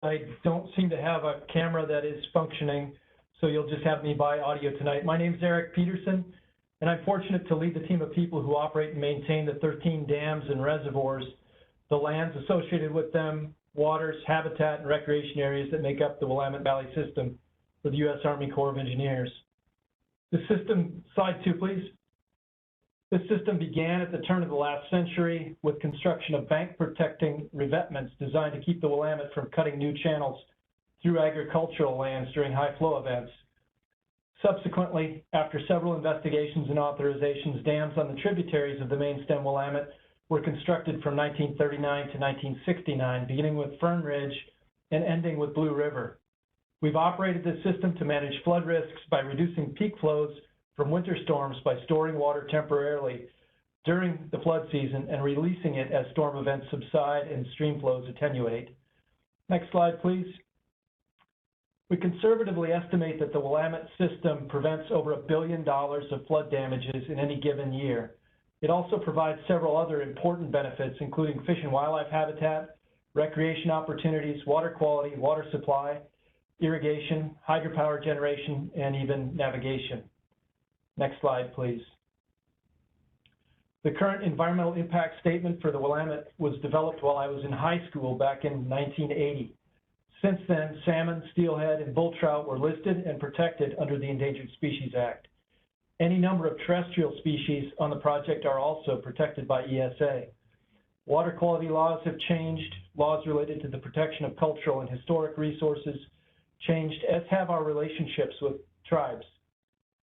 I don't seem to have a camera that is functioning, so you'll just have me by audio tonight. My name is Eric Peterson, and I'm fortunate to lead the team of people who operate and maintain the 13 dams and reservoirs, the lands associated with them, waters, habitat, and recreation areas that make up the Willamette Valley System for the U.S. Army Corps of Engineers. The system, slide 2, please. This system began at the turn of the last century with construction of bank-protecting revetments designed to keep the Willamette from cutting new channels through agricultural lands during high-flow events. Subsequently, after several investigations and authorizations, dams on the tributaries of the main stem Willamette were constructed from 1939 to 1969, beginning with Fern Ridge and ending with Blue River. We've operated this system to manage flood risks by reducing peak flows from winter storms by storing water temporarily during the flood season and releasing it as storm events subside and stream flows attenuate. Next slide, please. We conservatively estimate that the Willamette system prevents over $1 billion of flood damages in any given year. It also provides several other important benefits, including fish and wildlife habitat, recreation opportunities, water quality, water supply, irrigation, hydropower generation, and even navigation. Next slide, please. The current environmental impact statement for the Willamette was developed while I was in high school back in 1980. Since then, salmon, steelhead, and bull trout were listed and protected under the Endangered Species Act. Any number of terrestrial species on the project are also protected by ESA. Water quality laws have changed. Laws related to the protection of cultural and historic resources changed, as have our relationships with tribes.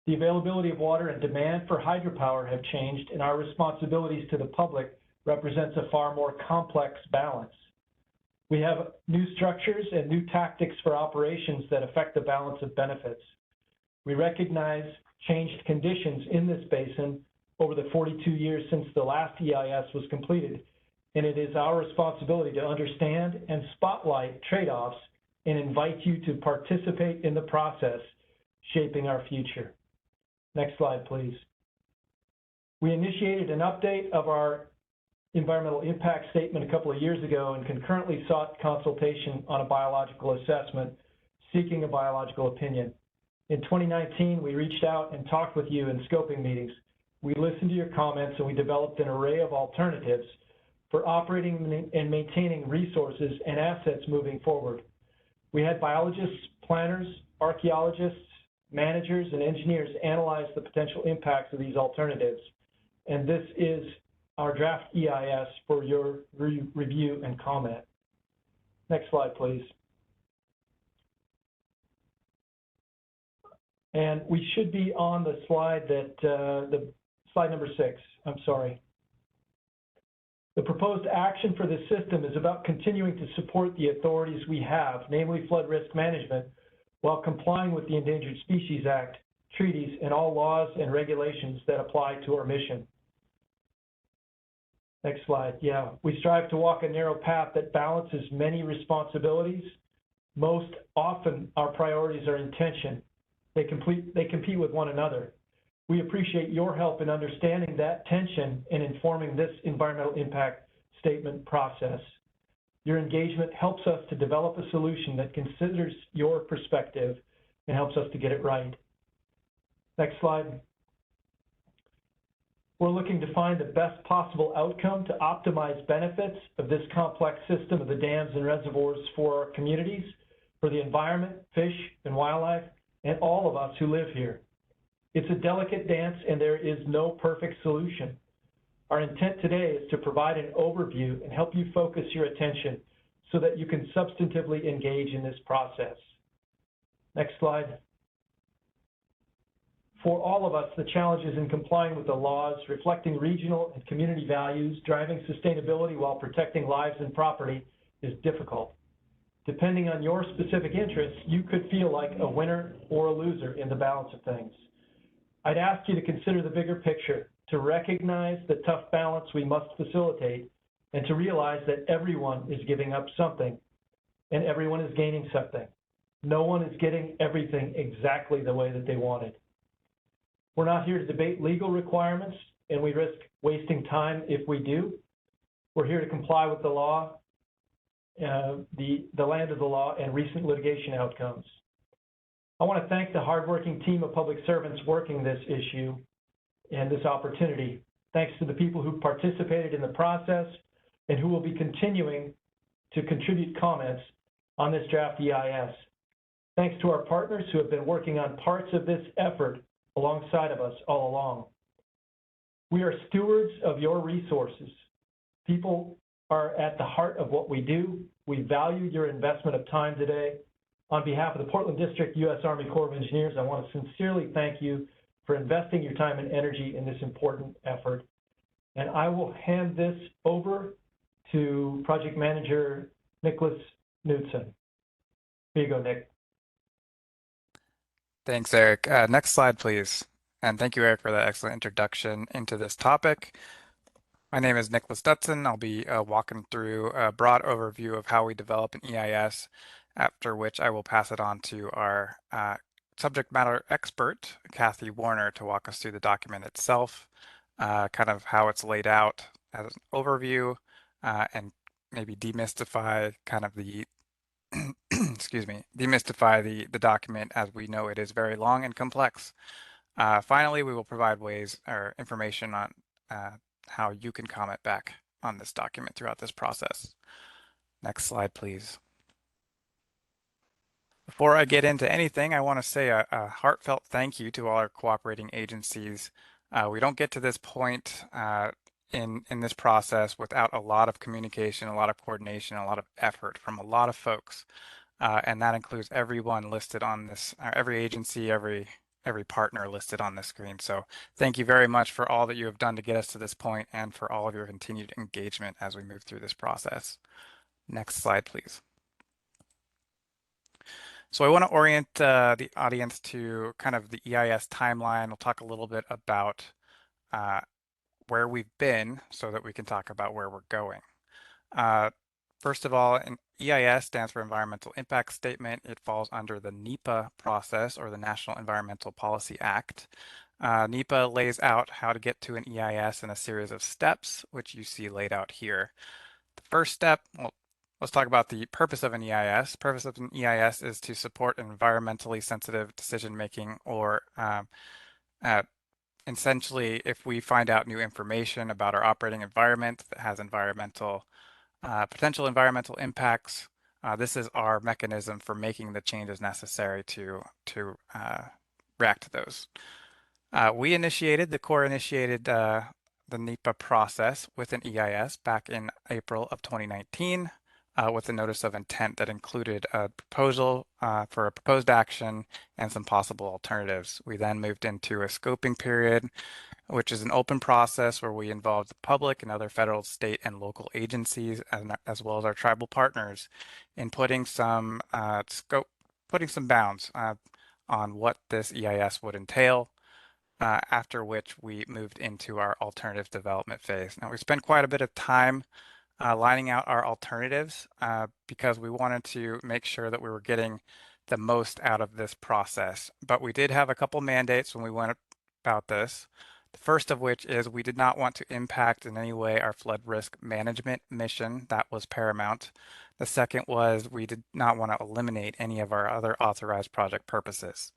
The availability of water and demand for hydropower have changed, and our responsibilities to the public represents a far more complex balance. We have new structures and new tactics for operations that affect the balance of benefits. We recognize changed conditions in this basin over the 42 years since the last EIS was completed, and it is our responsibility to understand and spotlight trade-offs and invite you to participate in the process shaping our future. Next slide, please. We initiated an update of our environmental impact statement a couple of years ago and concurrently sought consultation on a biological assessment, seeking a biological opinion. In 2019, we reached out and talked with you in scoping meetings. We listened to your comments and we developed an array of alternatives for operating and maintaining resources and assets moving forward. We had biologists, planners, archaeologists, managers, and engineers analyze the potential impacts of these alternatives. And this is our draft EIS for your review and comment. Next slide, please. And we should be on the slide that, the slide number 6, I'm sorry. The proposed action for this system is about continuing to support the authorities we have, namely flood risk management, while complying with the Endangered Species Act, treaties, and all laws and regulations that apply to our mission. Next slide. Yeah, we strive to walk a narrow path that balances many responsibilities. Most often, our priorities are in tension. They compete with one another. We appreciate your help in understanding that tension and informing this environmental impact statement process. Your engagement helps us to develop a solution that considers your perspective and helps us to get it right. Next slide. We're looking to find the best possible outcome to optimize benefits of this complex system of the dams and reservoirs for our communities, for the environment, fish and wildlife, and all of us who live here. It's a delicate dance and there is no perfect solution. Our intent today is to provide an overview and help you focus your attention so that you can substantively engage in this process. Next slide. For all of us, the challenges in complying with the laws, reflecting regional and community values, driving sustainability while protecting lives and property is difficult. Depending on your specific interests, you could feel like a winner or a loser in the balance of things. I'd ask you to consider the bigger picture, to recognize the tough balance we must facilitate, and to realize that everyone is giving up something and everyone is gaining something. No one is getting everything exactly the way that they wanted. We're not here to debate legal requirements, and we risk wasting time if we do. We're here to comply with the law the land of the law and recent litigation outcomes. I want to thank the hardworking team of public servants working this issue and this opportunity. Thanks to the people who participated in the process and who will be continuing to contribute comments on this draft EIS. Thanks to our partners who have been working on parts of this effort alongside of us all along. We are stewards of your resources. People are at the heart of what we do. We value your investment of time today. On behalf of the Portland District U.S. Army Corps of Engineers, I want to sincerely thank you for investing your time and energy in this important effort. And I will hand this over to Project Manager Nicholas Knudsen. Here you go, Nick. Thanks, Eric. Next slide, please. And thank you, Eric, for that excellent introduction into this topic. My name is Nicholas Knudsen. I'll be walking through a broad overview of how we develop an EIS, after which I will pass it on to our subject matter expert, Kathy Warner, to walk us through the document itself, kind of how it's laid out as an overview, and maybe demystify kind of the excuse me, demystify the document, as we know it is very long and complex. Finally, we will provide ways or information on how you can comment back on this document throughout this process. Next slide, please. Before I get into anything, I want to say a heartfelt thank you to all our cooperating agencies. We don't get to this point in this process without a lot of communication, a lot of coordination, a lot of effort from a lot of folks. And that includes everyone listed on this, every agency, every partner listed on the screen. So thank you very much for all that you have done to get us to this point and for all of your continued engagement as we move through this process. Next slide, please. So I want to orient the audience to kind of the EIS timeline. We'll talk a little bit about where we've been so that we can talk about where we're going. First of all, an EIS stands for Environmental Impact Statement. It falls under the NEPA process, or the National Environmental Policy Act. NEPA lays out how to get to an EIS in a series of steps, which you see laid out here. The first step, well, let's talk about the purpose of an EIS. The purpose of an EIS is to support environmentally sensitive decision-making, or essentially, if we find out new information about our operating environment that has potential environmental impacts, this is our mechanism for making the changes necessary to react to those. The Corps initiated the NEPA process with an EIS back in April of 2019 with a notice of intent that included a proposal for a proposed action and some possible alternatives. We then moved into a scoping period, which is an open process where we involve the public and other federal, state, and local agencies, as well as our tribal partners, in putting some bounds on what this EIS would entail, after which we moved into our alternative development phase. Now, we spent quite a bit of time lining out our alternatives because we wanted to make sure that we were getting the most out of this process. But we did have a couple mandates when we went about this. The first of which is we did not want to impact in any way our flood risk management mission. That was paramount. The second was we did not want to eliminate any of our other authorized project purposes.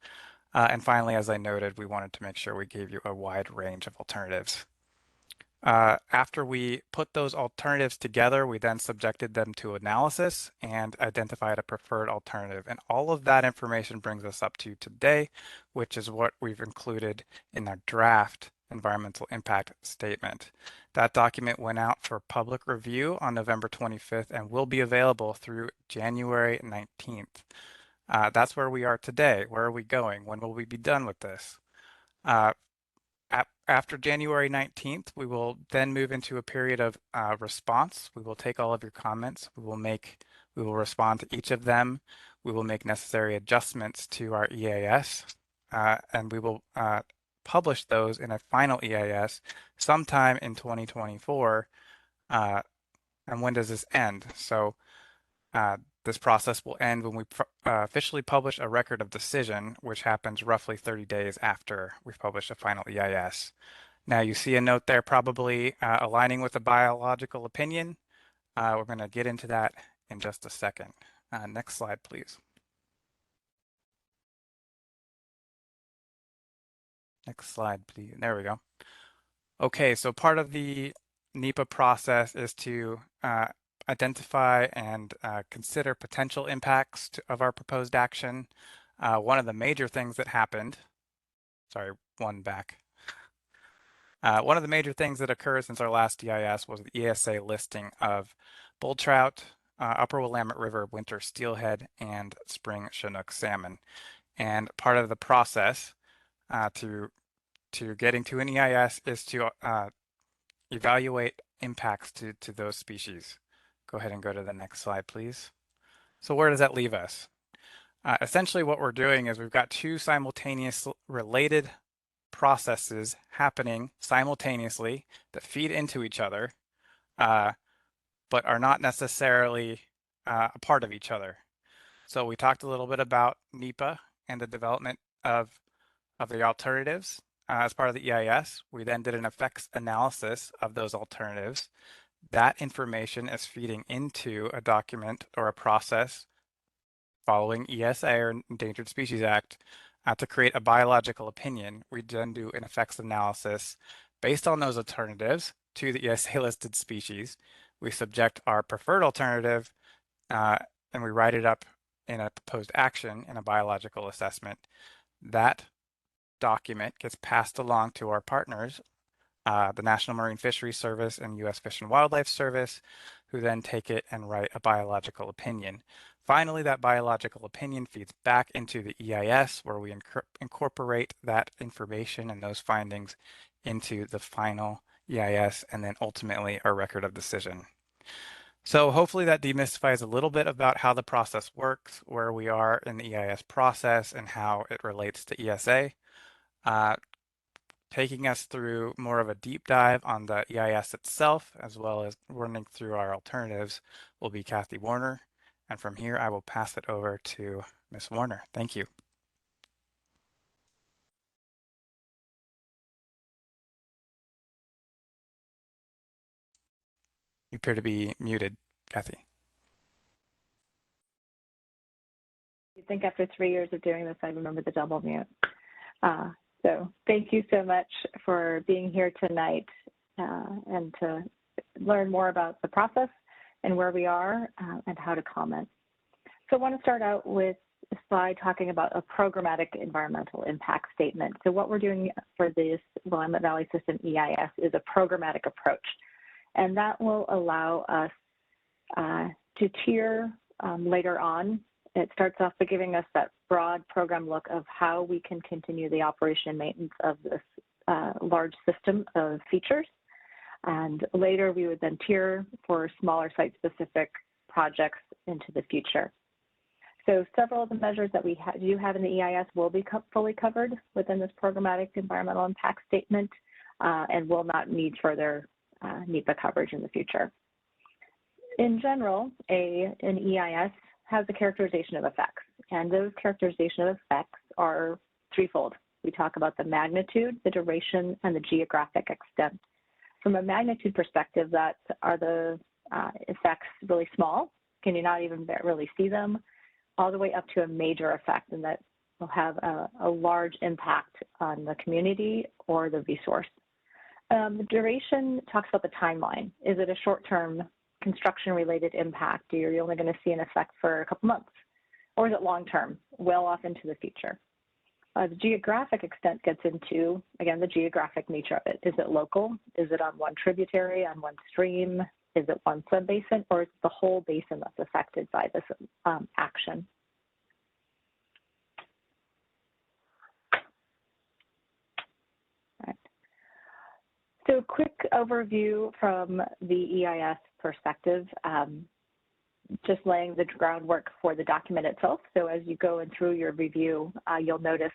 And finally, as I noted, we wanted to make sure we gave you a wide range of alternatives. After we put those alternatives together, we then subjected them to analysis and identified a preferred alternative. And all of that information brings us up to today, which is what we've included in our draft environmental impact statement. That document went out for public review on November 25th and will be available through January 19th. That's where we are today. Where are we going? When will we be done with this? After January 19th, we will then move into a period of response. We will take all of your comments. We will respond to each of them. We will make necessary adjustments to our EIS, and we will publish those in a final EIS sometime in 2024. And when does this end? So this process will end when we officially publish a record of decision, which happens roughly 30 days after we've published a final EIS. Now you see a note there probably aligning with a biological opinion. We're going to get into that in just a second. Next slide, please. Next slide, please. There we go. Okay, so part of the NEPA process is to identify and consider potential impacts of our proposed action. One of the major things that happened, sorry, one back. One of the major things that occurred since our last EIS was the ESA listing of bull trout, upper Willamette River winter steelhead, and spring Chinook salmon. And part of the process to getting to an EIS is to evaluate impacts to those species. Go ahead and go to the next slide, please. So where does that leave us? Essentially what we're doing is we've got two simultaneous related processes happening simultaneously that feed into each other, but are not necessarily a part of each other. So we talked a little bit about NEPA and the development of the alternatives as part of the EIS. We then did an effects analysis of those alternatives. That information is feeding into a document or a process following ESA or Endangered Species Act to create a biological opinion. We then do an effects analysis based on those alternatives to the ESA listed species. We subject our preferred alternative and we write it up in a proposed action in a biological assessment. That document gets passed along to our partners, the National Marine Fisheries Service and U.S. Fish and Wildlife Service, who then take it and write a biological opinion. Finally, that biological opinion feeds back into the EIS, where we incorporate that information and those findings into the final EIS and then ultimately our record of decision. So hopefully that demystifies a little bit about how the process works, where we are in the EIS process, and how it relates to ESA. Taking us through more of a deep dive on the EIS itself, as well as running through our alternatives, will be Kathy Warner. And from here, I will pass it over to Ms. Warner. Thank you. You appear to be muted, Kathy. I think after 3 years of doing this, I remember the double mute. So thank you so much for being here tonight and to learn more about the process and where we are and how to comment. So I want to start out with a slide talking about a programmatic environmental impact statement. So what we're doing for this Willamette Valley System EIS is a programmatic approach, and that will allow us to tier later on. It starts off by giving us that broad program look of how we can continue the operation and maintenance of this large system of features. And later we would then tier for smaller site-specific projects into the future. So several of the measures that we do have in the EIS will be fully covered within this programmatic environmental impact statement and will not need further NEPA coverage in the future. In general, an EIS has a characterization of effects, and those characterization of effects are threefold. We talk about the magnitude, the duration, and the geographic extent. From a magnitude perspective, that are the effects really small? Can you not even really see them? All the way up to a major effect, and that will have a large impact on the community or the resource. The duration talks about the timeline. Is it a short-term construction-related impact? Are you only going to see an effect for a couple months? Or is it long-term, well off into the future? The geographic extent gets into, again, the geographic nature of it. Is it local? Is it on one tributary, on one stream? Is it one sub-basin, or is it the whole basin that's affected by this action? All right. So a quick overview from the EIS perspective, just laying the groundwork for the document itself. So as you go in through your review, you'll notice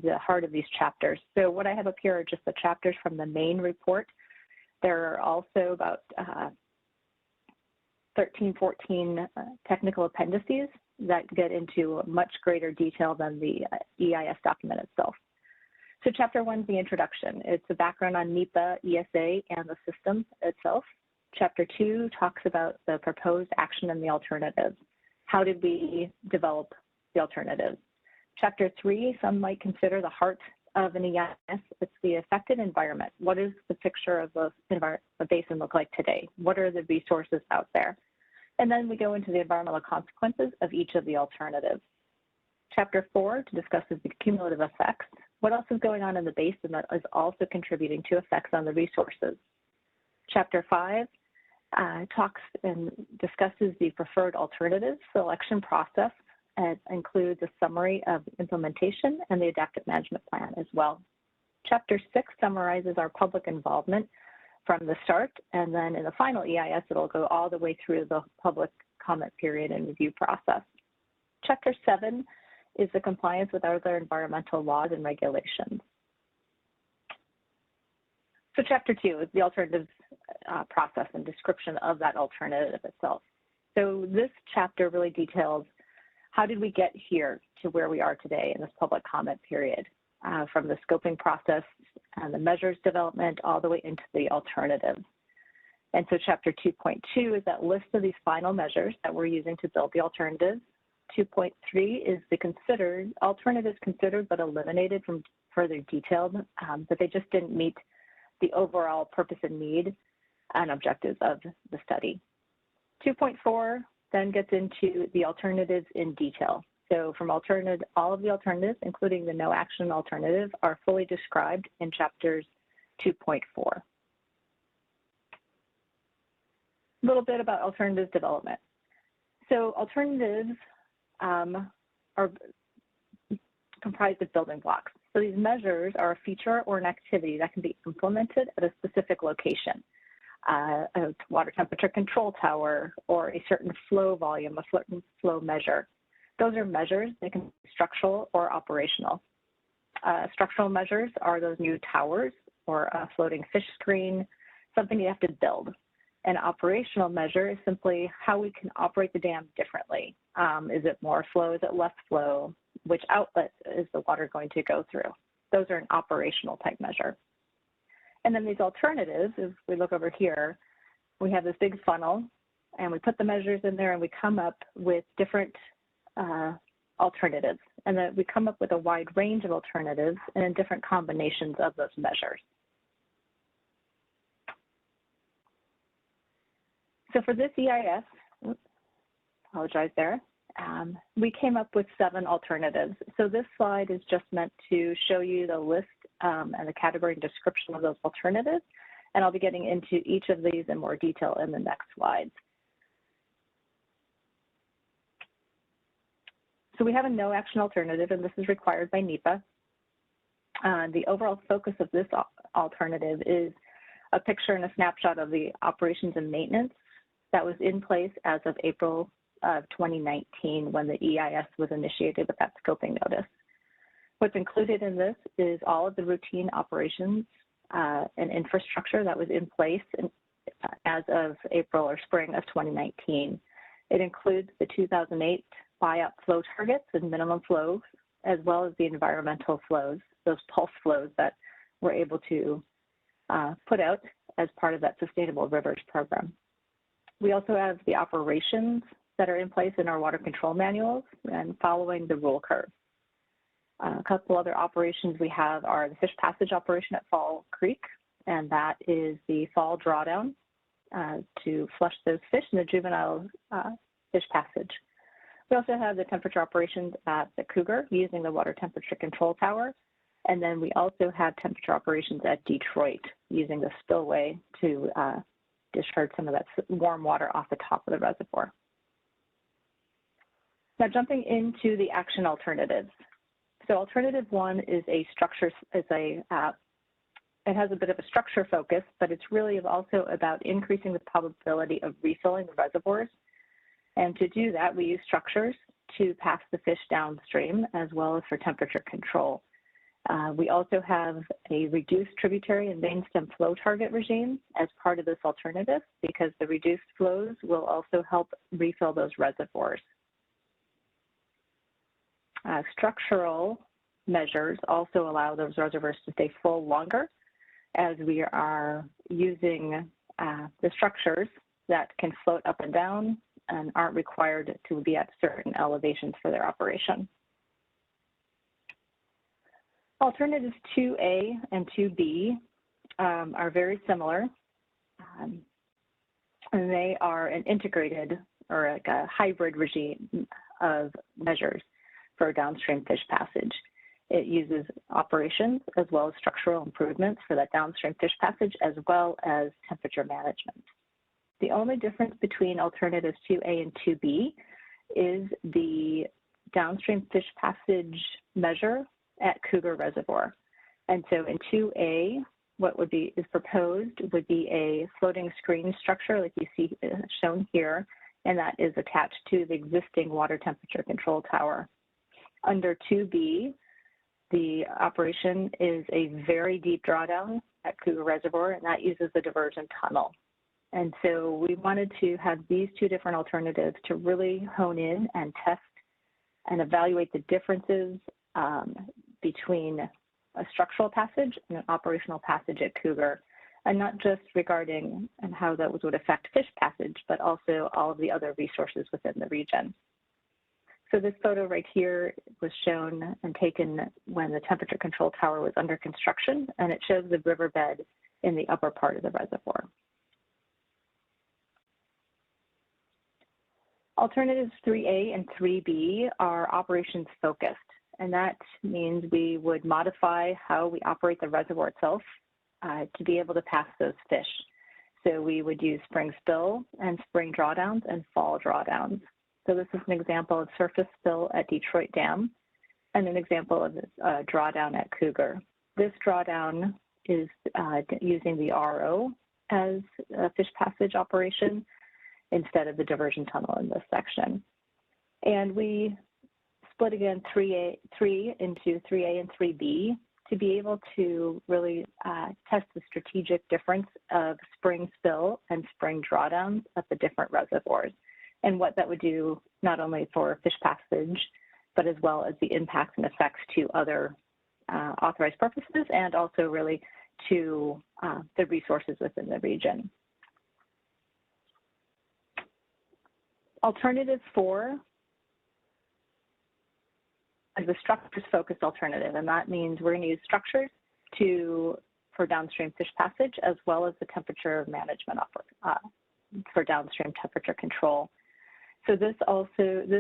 the heart of these chapters. So what I have up here are just the chapters from the main report. There are also about 13, 14 technical appendices that get into much greater detail than the EIS document itself. So chapter 1 is the introduction. It's a background on NEPA, ESA, and the system itself. Chapter 2 talks about the proposed action and the alternatives. How did we develop the alternatives? Chapter 3, some might consider the heart of an EIS. It's the affected environment. What is the picture of the basin look like today? What are the resources out there? And then we go into the environmental consequences of each of the alternatives. Chapter 4 discusses the cumulative effects. What else is going on in the basin that is also contributing to effects on the resources? Chapter 5 talks and discusses the preferred alternative selection process. It includes a summary of implementation and the adaptive management plan as well. Chapter 6 summarizes our public involvement from the start, and then in the final EIS, it'll go all the way through the public comment period and review process. Chapter 7 is the compliance with other environmental laws and regulations. So Chapter 2 is the alternatives process and description of that alternative itself. So this chapter really details how did we get here to where we are today in this public comment period, from the scoping process and the measures development all the way into the alternatives. And so Chapter 2.2 is that list of these final measures that we're using to build the alternatives. 2.3 is the alternatives considered but eliminated from further detailed, but they just didn't meet the overall purpose and need and objectives of the study. 2.4 then gets into the alternatives in detail. So from all of the alternatives, including the no action alternative, are fully described in chapters 2.4. A little bit about alternatives development. So alternatives are comprised of building blocks. So these measures are a feature or an activity that can be implemented at a specific location. A water temperature control tower, or a certain flow volume, a certain flow measure. Those are measures that can be structural or operational. Structural measures are those new towers or a floating fish screen, something you have to build. An operational measure is simply how we can operate the dam differently. Is it more flow? Is it less flow? Which outlet is the water going to go through? Those are an operational type measure. And then these alternatives, if we look over here, we have this big funnel and we put the measures in there and we come up with different alternatives. And then we come up with a wide range of alternatives and in different combinations of those measures. So for this EIS, apologize there, we came up with 7 alternatives. So this slide is just meant to show you the list and the category and description of those alternatives. And I'll be getting into each of these in more detail in the next slides. So we have a no action alternative, and this is required by NEPA. The overall focus of this alternative is a picture and a snapshot of the operations and maintenance that was in place as of April of 2019 when the EIS was initiated with that scoping notice. What's included in this is all of the routine operations and infrastructure that was in place as of April or spring of 2019. It includes the 2008 buyout flow targets and minimum flows, as well as the environmental flows, those pulse flows that we're able to put out as part of that Sustainable Rivers program. We also have the operations that are in place in our water control manuals and following the rule curve. A couple other operations we have are the fish passage operation at Fall Creek, and that is the fall drawdown to flush those fish in the juvenile fish passage. We also have the temperature operations at the Cougar using the water temperature control tower, and then we also have temperature operations at Detroit using the spillway to discharge some of that warm water off the top of the reservoir. Now jumping into the action alternatives. So alternative 1 is a structure, it has a bit of a structure focus, but it's really also about increasing the probability of refilling the reservoirs. And to do that, we use structures to pass the fish downstream as well as for temperature control. We also have a reduced tributary and main stem flow target regime as part of this alternative because the reduced flows will also help refill those reservoirs. Structural measures also allow those reservoirs to stay full longer as we are using the structures that can float up and down and aren't required to be at certain elevations for their operation. Alternatives 2A and 2B are very similar, and they are an integrated or like a hybrid regime of measures for downstream fish passage. It uses operations as well as structural improvements for that downstream fish passage, as well as temperature management. The only difference between alternatives 2A and 2B is the downstream fish passage measure at Cougar Reservoir. And so in 2A, what is proposed would be a floating screen structure like you see shown here, and that is attached to the existing water temperature control tower. Under 2B, the operation is a very deep drawdown at Cougar Reservoir, and that uses the diversion tunnel. And so we wanted to have these two different alternatives to really hone in and test and evaluate the differences between a structural passage and an operational passage at Cougar, and not just regarding and how that would affect fish passage, but also all of the other resources within the region. So this photo right here was shown and taken when the temperature control tower was under construction, and it shows the riverbed in the upper part of the reservoir. Alternatives 3A and 3B are operations focused, and that means we would modify how we operate the reservoir itself to be able to pass those fish. So we would use spring spill and spring drawdowns and fall drawdowns. So this is an example of surface spill at Detroit Dam and an example of a drawdown at Cougar. This drawdown is using the RO as a fish passage operation instead of the diversion tunnel in this section. And we split again 3 into 3A and 3B to be able to really test the strategic difference of spring spill and spring drawdowns at the different reservoirs, and what that would do not only for fish passage, but as well as the impacts and effects to other authorized purposes, and also really to the resources within the region. Alternative 4 is a structures-focused alternative, and that means we're going to use structures for downstream fish passage, as well as the temperature management for downstream temperature control. So this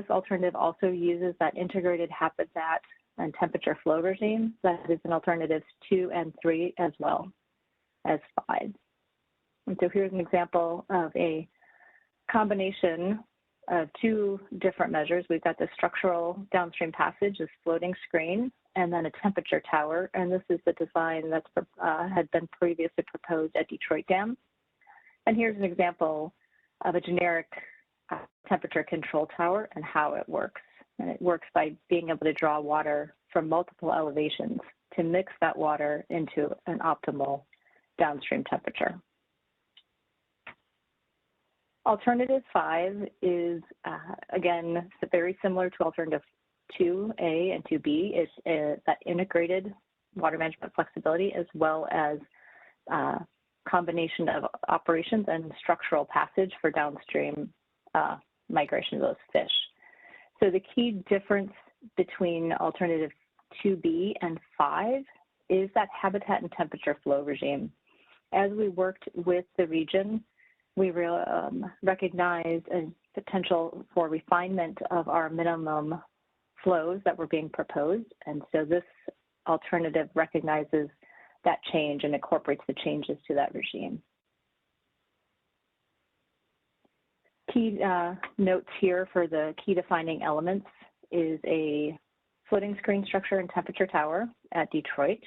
alternative also uses that integrated habitat and temperature flow regime that is in alternatives 2 and 3 as well as 5. And so here's an example of a combination of two different measures. We've got the structural downstream passage, this floating screen, and then a temperature tower. And this is the design that had been previously proposed at Detroit Dam. And here's an example of a generic temperature control tower and how it works. And it works by being able to draw water from multiple elevations to mix that water into an optimal downstream temperature. Alternative 5 is, again, very similar to alternative 2A and 2B. It's that integrated water management flexibility, as well as combination of operations and structural passage for downstream migration of those fish. So the key difference between alternative 2B and 5 is that habitat and temperature flow regime. As we worked with the region, we recognized a potential for refinement of our minimum flows that were being proposed. And so this alternative recognizes that change and incorporates the changes to that regime. Key notes here for the key defining elements is a floating screen structure and temperature tower at Detroit.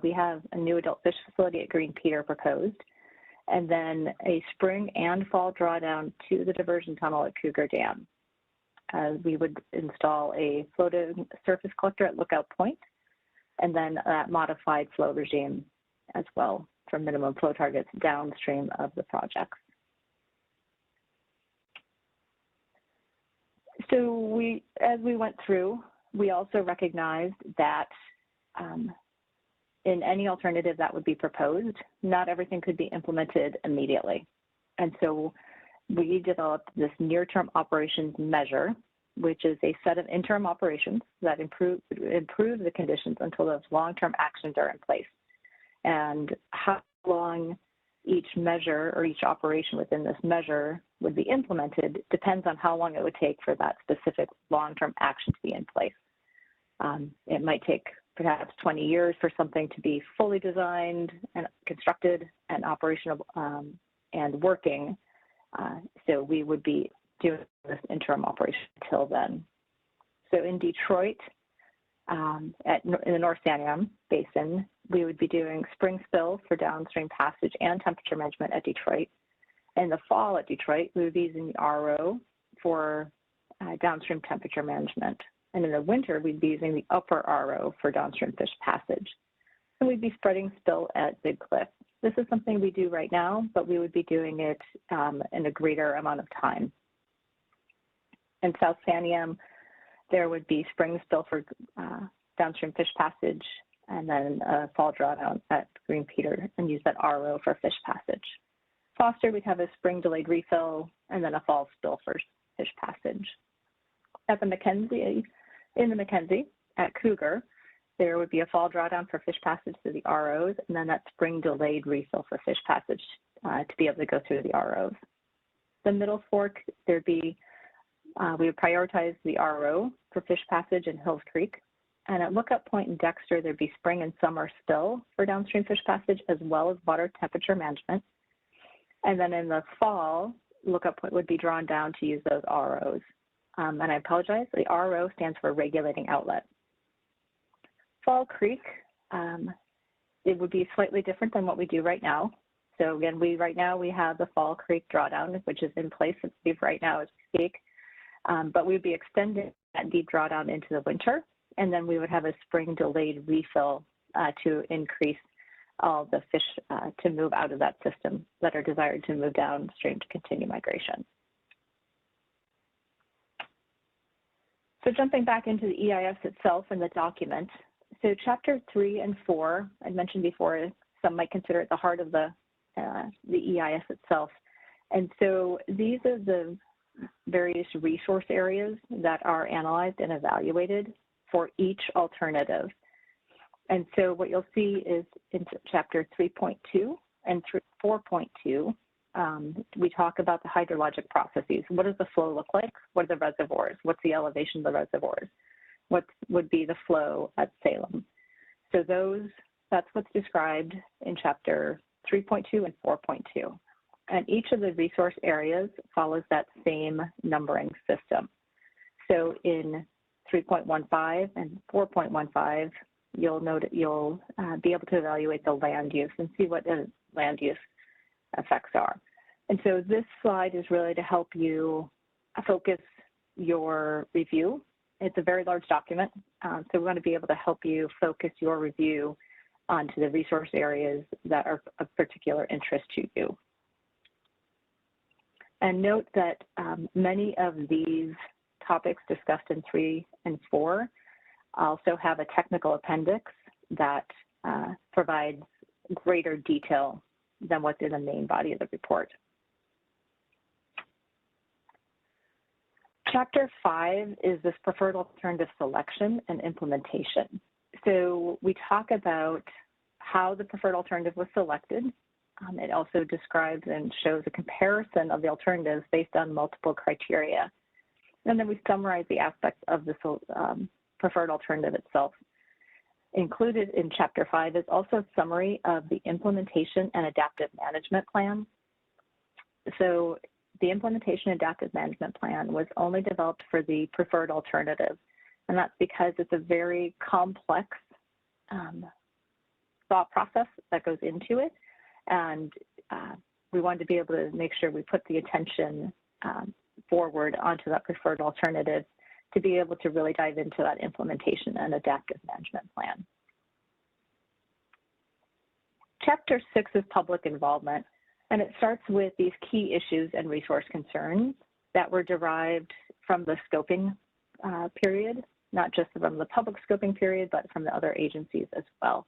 We have a new adult fish facility at Green Peter proposed, and then a spring and fall drawdown to the diversion tunnel at Cougar Dam. We would install a floating surface collector at Lookout Point, and then that modified flow regime as well for minimum flow targets downstream of the projects. So as we went through, we also recognized that in any alternative that would be proposed, not everything could be implemented immediately. And so we developed this near-term operations measure, which is a set of interim operations that improve the conditions until those long-term actions are in place. And how long each measure or each operation within this measure would be implemented depends on how long it would take for that specific long-term action to be in place. It might take perhaps 20 years for something to be fully designed and constructed and operational and working. So we would be doing this interim operation until then. So in Detroit, in the North Santiam Basin, we would be doing spring spill for downstream passage and temperature management at Detroit. In the fall at Detroit, we would be using the RO for downstream temperature management. And in the winter, we'd be using the upper RO for downstream fish passage. And we'd be spreading spill at Big Cliff. This is something we do right now, but we would be doing it in a greater amount of time. In South Santiam, there would be spring spill for downstream fish passage, and then a fall drawdown at Green Peter and use that RO for fish passage. Foster, we'd have a spring delayed refill, and then a fall spill for fish passage. At the in the Mackenzie, at Cougar, there would be a fall drawdown for fish passage to the ROs, and then that spring delayed refill for fish passage to be able to go through the ROs. The Middle Fork, there'd be, we would prioritize the RO for fish passage in Hills Creek. And at Lookout Point in Dexter, there'd be spring and summer spill for downstream fish passage, as well as water temperature management. And then in the fall, Lookout Point would be drawn down to use those ROs. And I apologize, the RO stands for regulating outlet. Fall Creek, it would be slightly different than what we do right now. So again, right now we have the Fall Creek drawdown, which is in place right now as we speak. But we'd be extending that deep drawdown into the winter, and then we would have a spring delayed refill to increase all the fish to move out of that system that are desired to move downstream to continue migration. So jumping back into the EIS itself and the document. So chapter 3 and 4, I mentioned before, some might consider it the heart of the EIS itself. And so these are the various resource areas that are analyzed and evaluated for each alternative. And so what you'll see is in chapter 3.2 and 4.2, we talk about the hydrologic processes. What does the flow look like? What are the reservoirs? What's the elevation of the reservoirs? What would be the flow at Salem? So that's what's described in chapter 3.2 and 4.2. And each of the resource areas follows that same numbering system. So in 3.15 and 4.15, you'll be able to evaluate the land use and see what the land use effects are. And so this slide is really to help you focus your review. It's a very large document, so we want to be able to help you focus your review onto the resource areas that are of particular interest to you. And note that many of these topics discussed in 3 and 4 also have a technical appendix that provides greater detail than what's in the main body of the report. Chapter 5 is this preferred alternative selection and implementation. So we talk about how the preferred alternative was selected. It also describes and shows a comparison of the alternatives based on multiple criteria. And then we summarize the aspects of the preferred alternative itself. Included in Chapter 5 is also a summary of the implementation and adaptive management plan. So the implementation adaptive management plan was only developed for the preferred alternative, and that's because it's a very complex thought process that goes into it, and we wanted to be able to make sure we put the attention forward onto that preferred alternative to be able to really dive into that implementation and adaptive management plan. Chapter 6 is public involvement, and it starts with these key issues and resource concerns that were derived from the scoping period, not just from the public scoping period, but from the other agencies as well.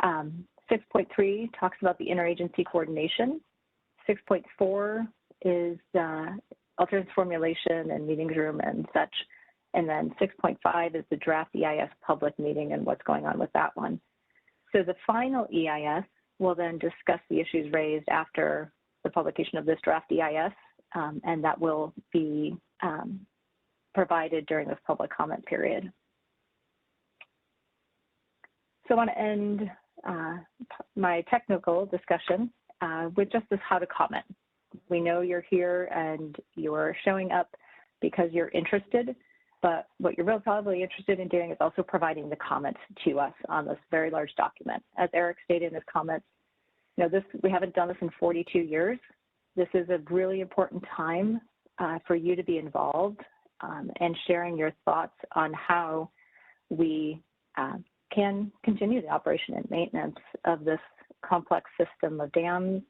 6.3 talks about the interagency coordination. 6.4 is alternatives formulation and meetings room and such. And then 6.5 is the draft EIS public meeting and what's going on with that one. So the final EIS will then discuss the issues raised after the publication of this draft EIS, and that will be provided during this public comment period. So I want to end my technical discussion with just this how to comment. We know you're here and you're showing up because you're interested, but what you're really probably interested in doing is also providing the comments to us on this very large document. As Eric stated in his comments, you know, we haven't done this in 42 years. This is a really important time for you to be involved and sharing your thoughts on how we can continue the operation and maintenance of this complex system of dams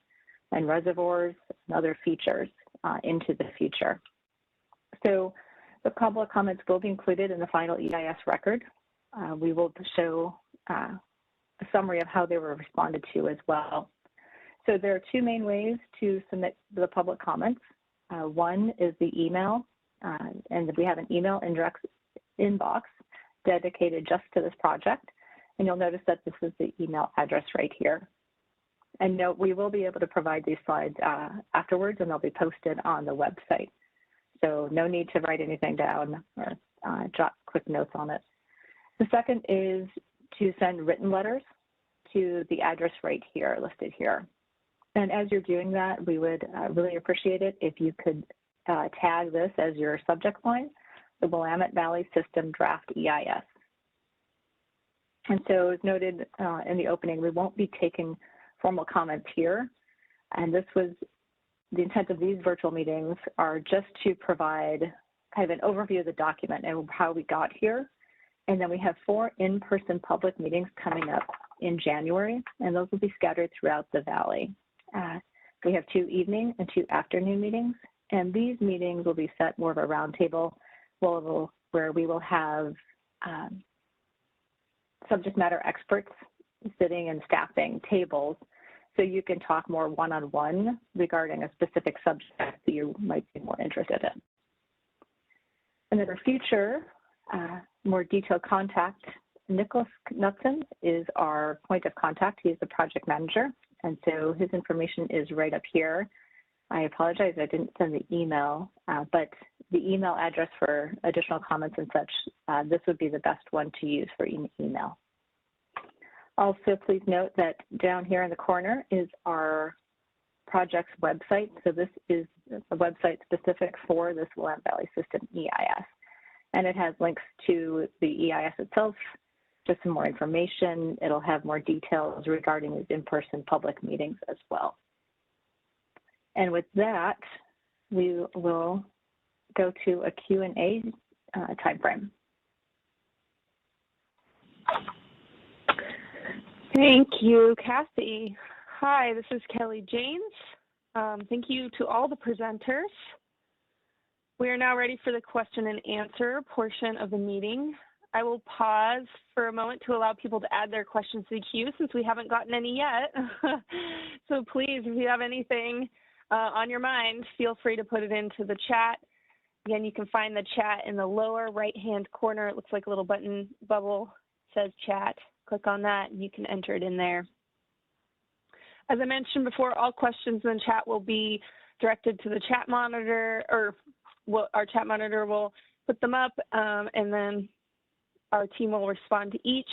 and reservoirs and other features into the future. So the public comments will be included in the final EIS record. We will show a summary of how they were responded to as well. So there are two main ways to submit the public comments. One is the email, and we have an email inbox dedicated just to this project. And you'll notice that this is the email address right here. And note, we will be able to provide these slides afterwards, and they'll be posted on the website. So no need to write anything down or jot quick notes on it. The second is to send written letters to the address right here, listed here. And as you're doing that, we would really appreciate it if you could tag this as your subject line, the Willamette Valley System Draft EIS. And so as noted in the opening, we won't be taking formal comments here. And this was the intent of these virtual meetings are just to provide kind of an overview of the document and how we got here. And then we have 4 in-person public meetings coming up in January, and those will be scattered throughout the Valley. We have 2 evening and 2 afternoon meetings, and these meetings will be set more of a roundtable where we will have subject matter experts sitting and staffing tables, so you can talk more one-on-one regarding a specific subject that you might be more interested in. And then for future, more detailed contact, Nicholas Knudsen is our point of contact. He's the project manager, and so his information is right up here. I apologize, I didn't send the email, but the email address for additional comments and such, this would be the best one to use for email. Also, please note that down here in the corner is our project's website. So this is a website specific for this Willamette Valley System EIS. And it has links to the EIS itself, just some more information. It'll have more details regarding these in-person public meetings as well. And with that, we will go to a Q&A timeframe. Thank you, Kathy. Hi, this is Kelly James. Thank you to all the presenters. We are now ready for the question and answer portion of the meeting. I will pause for a moment to allow people to add their questions to the queue since we haven't gotten any yet. So please, if you have anything on your mind, feel free to put it into the chat. Again, you can find the chat in the lower right-hand corner. It looks like a little button bubble, says chat. Click on that and you can enter it in there. As I mentioned before, all questions in the chat will be directed to the chat monitor, or our chat monitor will put them up, and then our team will respond to each.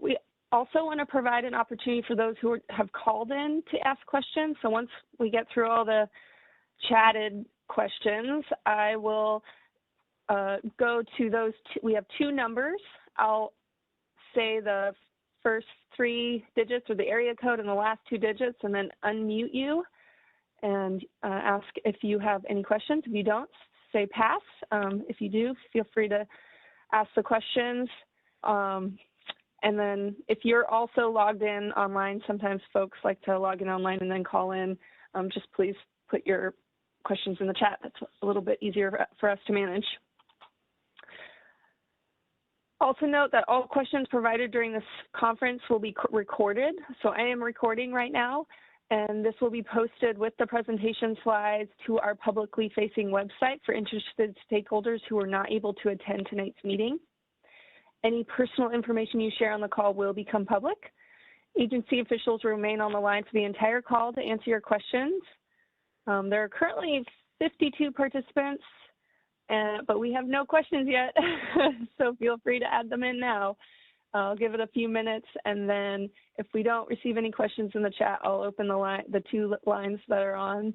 We also want to provide an opportunity for those who have called in to ask questions. So once we get through all the chatted questions, I will go to those. We have 2 numbers. I'll say the first 3 digits or the area code and the last 2 digits, and then unmute you and ask if you have any questions. If you don't, say pass. If you do, feel free to ask the questions. And then if you're also logged in online, sometimes folks like to log in online and then call in. Just please put your questions in the chat. That's a little bit easier for us to manage. Also note that all questions provided during this conference will be recorded. So I am recording right now, and this will be posted with the presentation slides to our publicly facing website for interested stakeholders who are not able to attend tonight's meeting. Any personal information you share on the call will become public. Agency officials remain on the line for the entire call to answer your questions. There are currently 52 participants, but we have no questions yet, so feel free to add them in now. I'll give it a few minutes, and then if we don't receive any questions in the chat, I'll open the two lines that are on.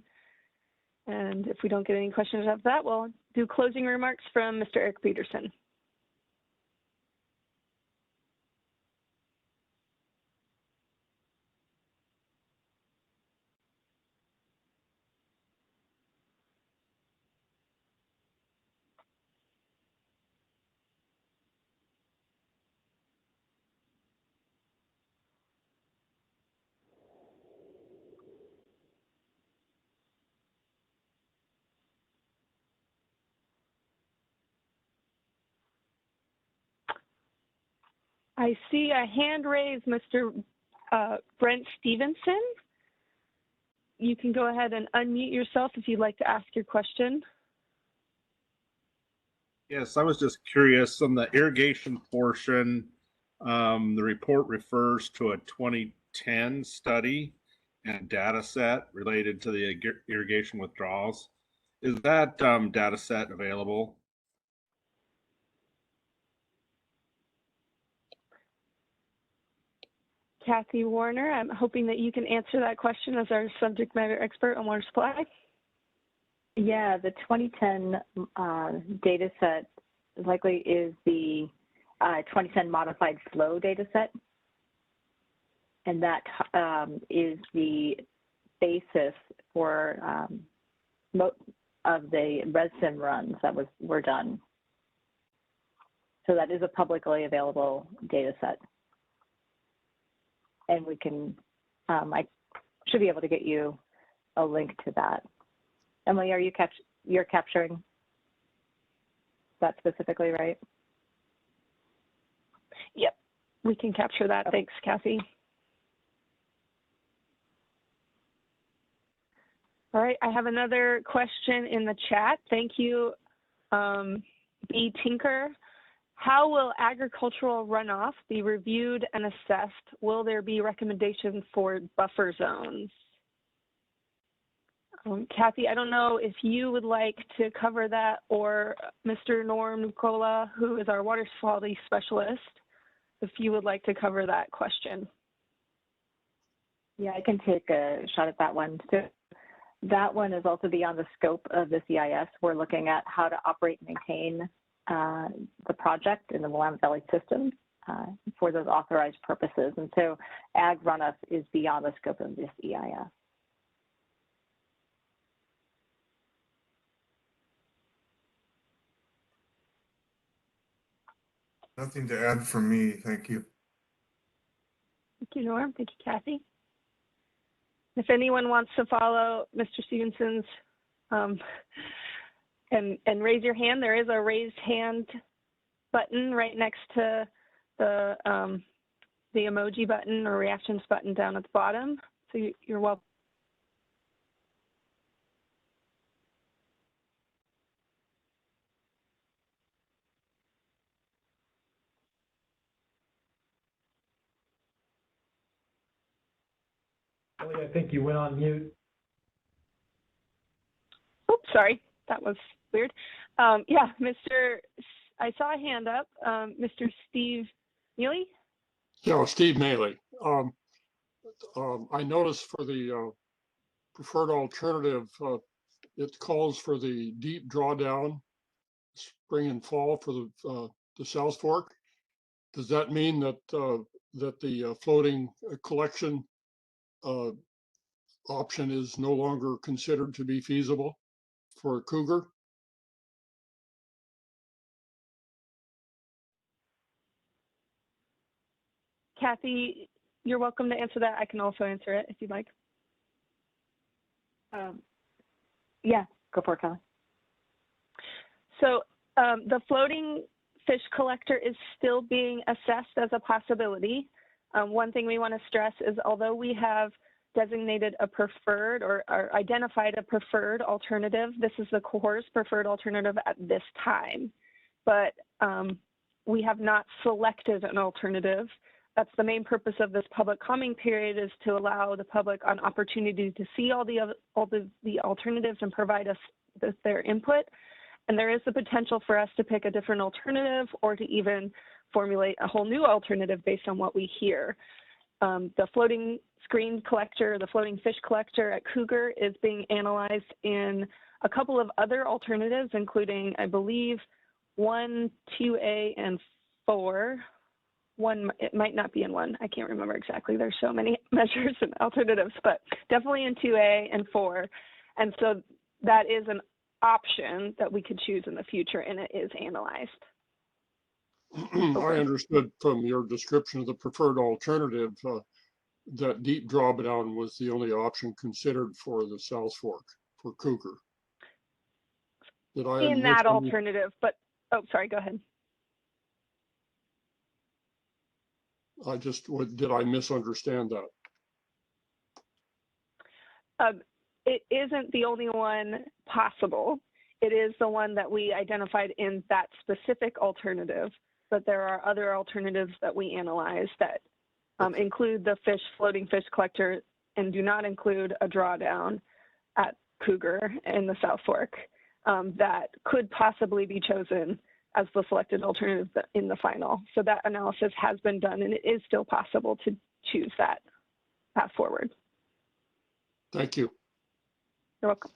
And if we don't get any questions after that, we'll do closing remarks from Mr. Eric Peterson. I see a hand raised, Mr. Brent Stevenson. You can go ahead and unmute yourself if you'd like to ask your question. Yes, I was just curious on the irrigation portion. The report refers to a 2010 study and data set related to the irrigation withdrawals. Is that data set available? Kathy Warner, I'm hoping that you can answer that question as our subject matter expert on water supply. Yeah, the 2010 data set likely is the 2010 modified flow data set. And that is the basis for most of the ResSim runs that were done. So that is a publicly available data set. And we can, I should be able to get you a link to that. Emily, are you're capturing that specifically, right? Yep, we can capture that. Okay. Thanks, Kathy. All right, I have another question in the chat. Thank you, B. Tinker. How will agricultural runoff be reviewed and assessed? Will there be recommendations for buffer zones? Kathy, I don't know if you would like to cover that, or Mr. Norm Nicola, who is our water quality specialist, if you would like to cover that question. Yeah, I can take a shot at that one. So that one is also beyond the scope of this EIS. We're looking at how to operate and maintain the project in the Willamette Valley System for those authorized purposes. And so ag runoff is beyond the scope of this EIS. Nothing to add from me. Thank you. Thank you, Norm. Thank you, Kathy. If anyone wants to follow Mr. Stevenson's and raise your hand, there is a raised hand button right next to the emoji button or reactions button down at the bottom. So you're welcome. Ellie, I think you went on mute. Oops, sorry, that was weird. Yeah, I saw a hand up, Mr. Steve Neely. Yeah, Steve Maley. I noticed for the preferred alternative, it calls for the deep drawdown spring and fall for the South Fork. Does that mean that that the floating collection option is no longer considered to be feasible for Cougar? Kathy, you're welcome to answer that. I can also answer it if you'd like. Yeah, go for it, Kelly. So the floating fish collector is still being assessed as a possibility. One thing we want to stress is although we have designated a preferred or identified a preferred alternative, this is the Corps' preferred alternative at this time, but we have not selected an alternative. That's the main purpose of this public comment period, is to allow the public an opportunity to see all the alternatives and provide us with their input. And there is the potential for us to pick a different alternative or to even formulate a whole new alternative based on what we hear. The floating screen collector, the floating fish collector at Cougar is being analyzed in a couple of other alternatives, including, I believe, 1, 2A, and 4. One, it might not be in 1. I can't remember exactly. There's so many measures and alternatives, but definitely in 2A and 4. And so that is an option that we could choose in the future, and it is analyzed. I understood from your description of the preferred alternative that deep drawdown was the only option considered for the South Fork for Cougar. Did I in that alternative, but oh, sorry, go ahead. Did I misunderstand that? It isn't the only one possible. It is the one that we identified in that specific alternative, but there are other alternatives that we analyze that include the floating fish collector and do not include a drawdown at Cougar in the South Fork that could possibly be chosen as the selected alternative in the final. So that analysis has been done, and it is still possible to choose that path forward. Thank you. You're welcome.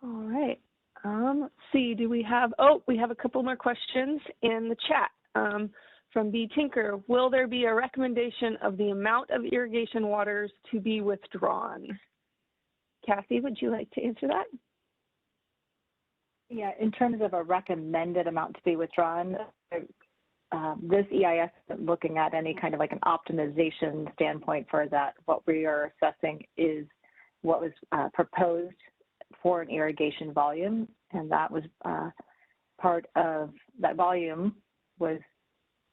All right. Let's see. Do we have? Oh, we have a couple more questions in the chat from B. Tinker. Will there be a recommendation of the amount of irrigation waters to be withdrawn? Kathy, would you like to answer that? Yeah, in terms of a recommended amount to be withdrawn, this EIS isn't looking at any kind of like an optimization standpoint for that. What we are assessing is what was proposed for an irrigation volume, and that was part of that volume was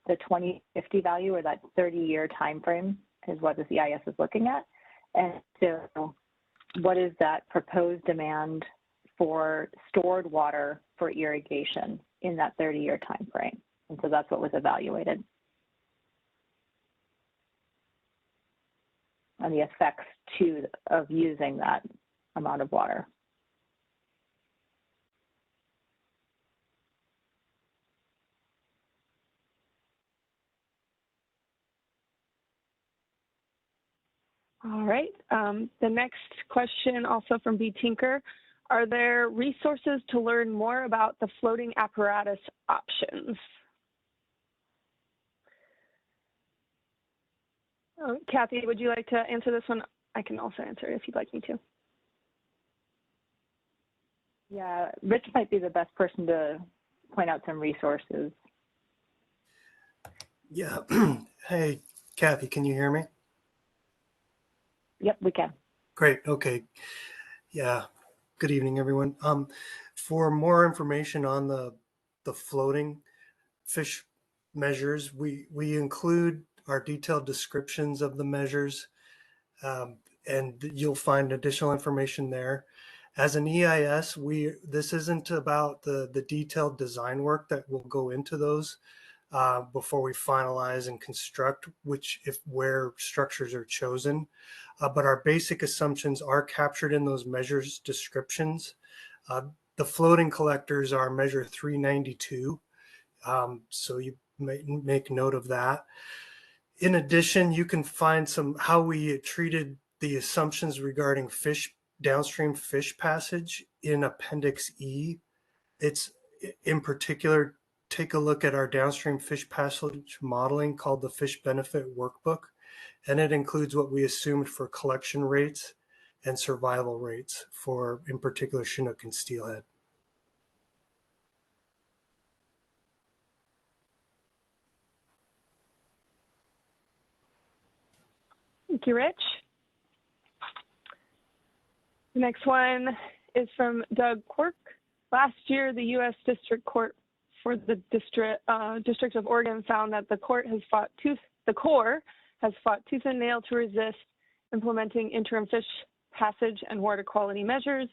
the 2050 value, or that 30-year time frame is what this EIS is looking at. And so what is that proposed demand for stored water for irrigation in that 30-year time frame? And so that's what was evaluated. And the effects of using that amount of water. All right. The next question, also from B. Tinker. Are there resources to learn more about the floating apparatus options? Kathy, would you like to answer this one? I can also answer it if you'd like me to. Yeah, Rich might be the best person to point out some resources. Yeah. Hey, Kathy, can you hear me? Yep, we can. Great. Okay. Yeah. Good evening, everyone. For more information on the floating fish measures, we include our detailed descriptions of the measures, and you'll find additional information there. As an EIS, this isn't about the detailed design work that will go into those before we finalize and construct where structures are chosen. But our basic assumptions are captured in those measures descriptions. The floating collectors are measure 392. So you may make note of that. In addition, you can find how we treated the assumptions regarding downstream fish passage in Appendix E. It's in particular, take a look at our downstream fish passage modeling called the Fish Benefit Workbook, and it includes what we assumed for collection rates and survival rates for, in particular, Chinook and steelhead. Thank you, Rich. The next one is from Doug Quirk. Last year, the U.S. District Court for the District of Oregon found that the Corps has fought tooth and nail to resist implementing interim fish passage and water quality measures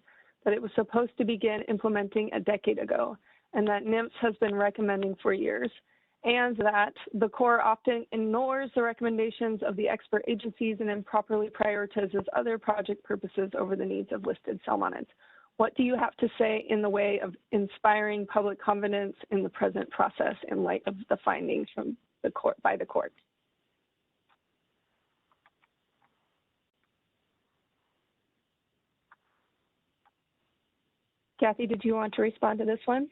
that it was supposed to begin implementing a decade ago, and that NIMS has been recommending for years, and that the Corps often ignores the recommendations of the expert agencies and improperly prioritizes other project purposes over the needs of listed salmonids. What do you have to say in the way of inspiring public confidence in the present process in light of the findings from the court by the court? Kathy, did you want to respond to this one?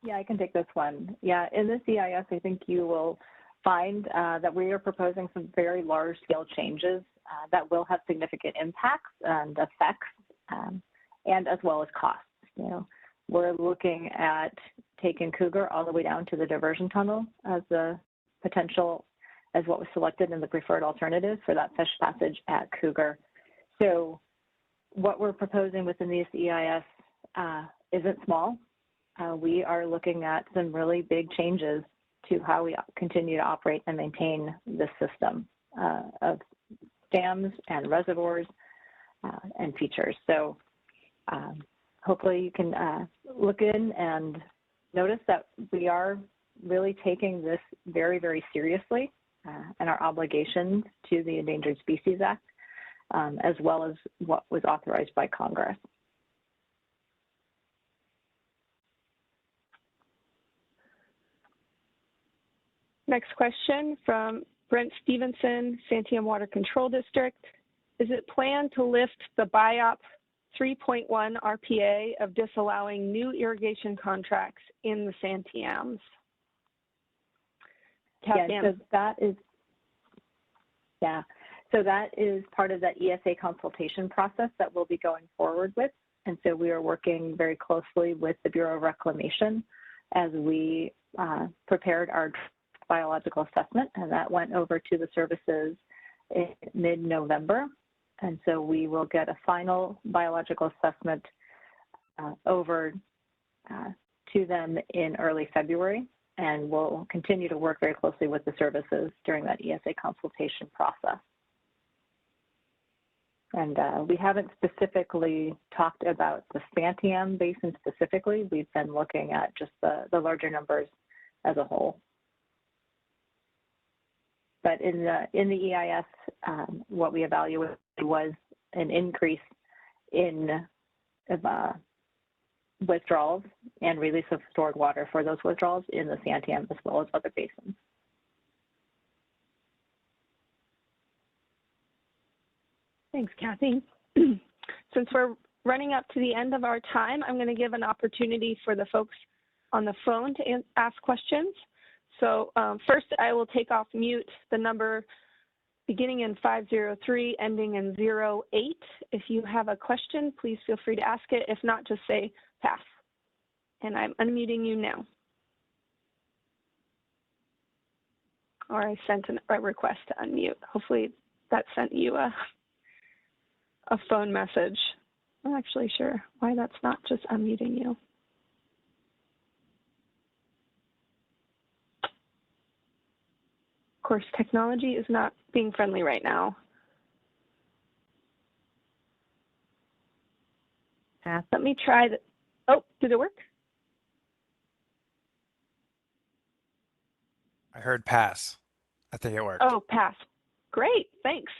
Yeah, I can take this one. Yeah, in this EIS, I think you will find that we are proposing some very large scale changes that will have significant impacts and effects, and as well as costs. You know, we're looking at taking Cougar all the way down to the diversion tunnel as the potential, as what was selected in the preferred alternative for that fish passage at Cougar. So what we're proposing within this EIS isn't small. We are looking at some really big changes to how we continue to operate and maintain this system of dams and reservoirs and features. So hopefully you can look in and notice that we are really taking this very, very seriously and our obligations to the Endangered Species Act, as well as what was authorized by Congress. Next question from Brent Stevenson, Santiam Water Control District. Is it planned to lift the BIOP 3.1 RPA of disallowing new irrigation contracts in the Santiams? Yeah, so that is part of that ESA consultation process that we'll be going forward with. And so we are working very closely with the Bureau of Reclamation as we prepared our biological assessment, and that went over to the services in mid-November. And so we will get a final biological assessment over to them in early February, and we'll continue to work very closely with the services during that ESA consultation process. And we haven't specifically talked about the Santiam Basin specifically. We've been looking at just the larger numbers as a whole. But in the EIS, what we evaluated was an increase in withdrawals and release of stored water for those withdrawals in the Santiam as well as other basins. Thanks, Kathy. Since we're running up to the end of our time, I'm going to give an opportunity for the folks on the phone to ask questions. So first, I will take off mute the number beginning in 503, ending in 08. If you have a question, please feel free to ask it. If not, just say pass. And I'm unmuting you now. Or I sent a request to unmute. Hopefully that sent you a phone message. I'm not actually sure why that's not just unmuting you. Of course, technology is not being friendly right now. Let me try the, oh, did it work? I heard pass. I think it worked. Oh, pass. Great, thanks.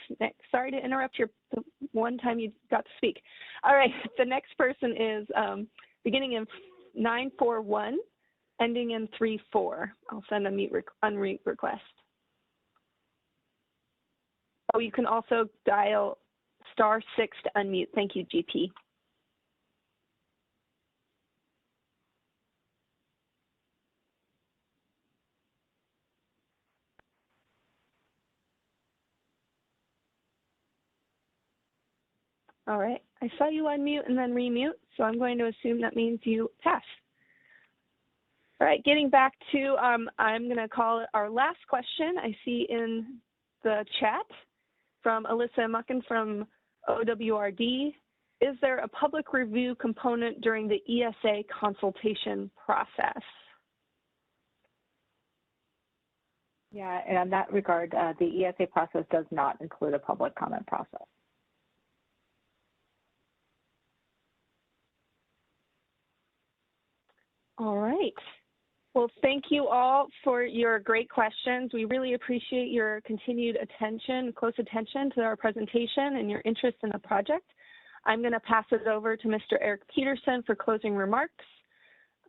Sorry to interrupt the one time you got to speak. All right, the next person is beginning in 941, ending in 34. I'll send a unmute request. Oh, you can also dial *6 to unmute. Thank you, GP. All right, I saw you unmute and then remute, so I'm going to assume that means you pass. All right, getting back to, I'm going to call it our last question I see in the chat from Alyssa Mucken from OWRD. is there a public review component during the ESA consultation process? Yeah, and in that regard, the ESA process does not include a public comment process. All right. Well, thank you all for your great questions. We really appreciate your continued attention, close attention to our presentation and your interest in the project. I'm going to pass it over to Mr. Eric Peterson for closing remarks.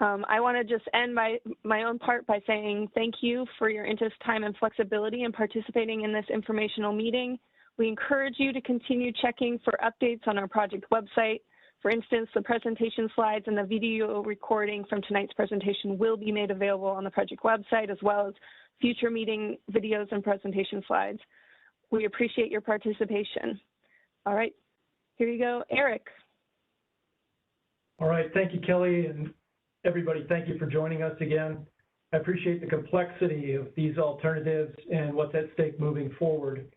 I want to just end my own part by saying thank you for your interest, time, and flexibility in participating in this informational meeting. We encourage you to continue checking for updates on our project website. For instance, the presentation slides and the video recording from tonight's presentation will be made available on the project website, as well as future meeting videos and presentation slides. We appreciate your participation. All right, here you go, Eric. All right, thank you, Kelly, and everybody, thank you for joining us again. I appreciate the complexity of these alternatives and what's at stake moving forward.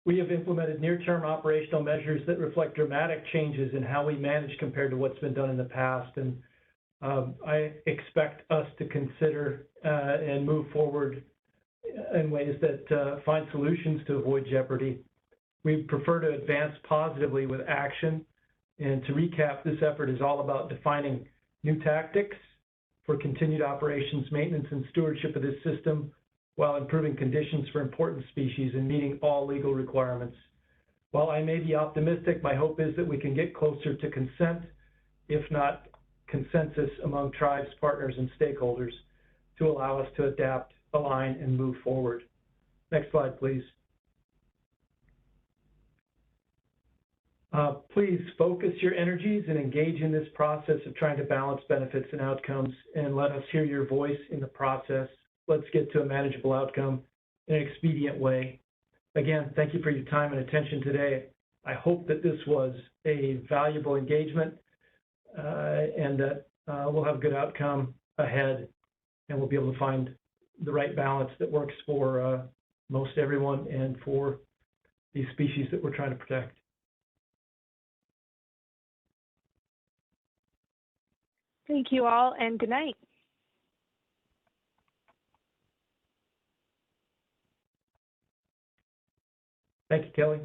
We have implemented near-term operational measures that reflect dramatic changes in how we manage compared to what's been done in the past. And I expect us to consider and move forward in ways that find solutions to avoid jeopardy. We prefer to advance positively with action. And to recap, this effort is all about defining new tactics for continued operations, maintenance, and stewardship of this system, while improving conditions for important species and meeting all legal requirements. While I may be optimistic, my hope is that we can get closer to consent, if not consensus among tribes, partners, and stakeholders to allow us to adapt, align, and move forward. Next slide, please. Please focus your energies and engage in this process of trying to balance benefits and outcomes, and let us hear your voice in the process. Let's get to a manageable outcome in an expedient way. Again, thank you for your time and attention today. I hope that this was a valuable engagement and that we'll have a good outcome ahead, and we'll be able to find the right balance that works for most everyone and for these species that we're trying to protect. Thank you all, and good night. Thank you, Kelly.